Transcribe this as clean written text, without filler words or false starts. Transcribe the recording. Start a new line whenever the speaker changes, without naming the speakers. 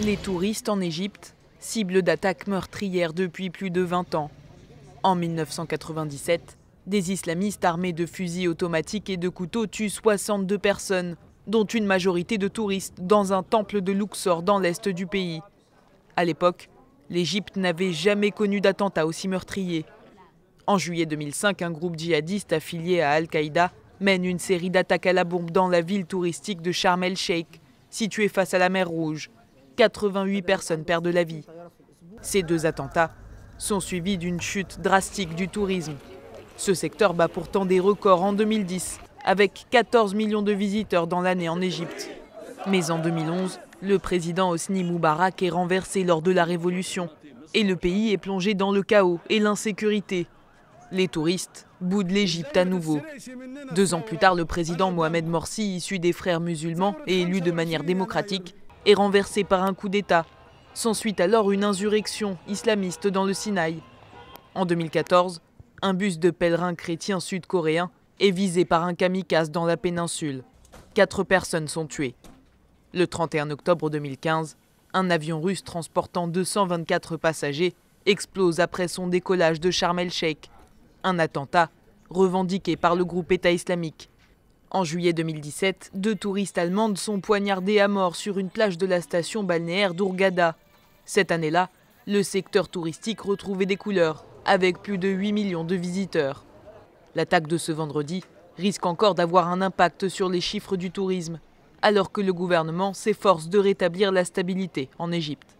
Les touristes en Égypte, cible d'attaques meurtrières depuis plus de 20 ans. En 1997, des islamistes armés de fusils automatiques et de couteaux tuent 62 personnes, dont une majorité de touristes, dans un temple de Luxor dans l'est du pays. À l'époque, l'Égypte n'avait jamais connu d'attentat aussi meurtrier. En juillet 2005, un groupe djihadiste affilié à Al-Qaïda mène une série d'attaques à la bombe dans la ville touristique de Sharm el-Sheikh, située face à la mer Rouge. 88 personnes perdent la vie. Ces deux attentats sont suivis d'une chute drastique du tourisme. Ce secteur bat pourtant des records en 2010, avec 14 millions de visiteurs dans l'année en Égypte. Mais en 2011, le président Hosni Moubarak est renversé lors de la révolution et le pays est plongé dans le chaos et l'insécurité. Les touristes boudent l'Égypte à nouveau. 2 ans plus tard, le président Mohamed Morsi, issu des frères musulmans et élu de manière démocratique, est renversé par un coup d'État. S'ensuit alors une insurrection islamiste dans le Sinaï. En 2014, un bus de pèlerins chrétiens sud-coréens est visé par un kamikaze dans la péninsule. 4 personnes sont tuées. Le 31 octobre 2015, un avion russe transportant 224 passagers explose après son décollage de Sharm el-Sheikh. Un attentat revendiqué par le groupe État islamique. En juillet 2017, 2 touristes allemandes sont poignardées à mort sur une plage de la station balnéaire d'Hurghada. Cette année-là, le secteur touristique retrouvait des couleurs, avec plus de 8 millions de visiteurs. L'attaque de ce vendredi risque encore d'avoir un impact sur les chiffres du tourisme, alors que le gouvernement s'efforce de rétablir la stabilité en Égypte.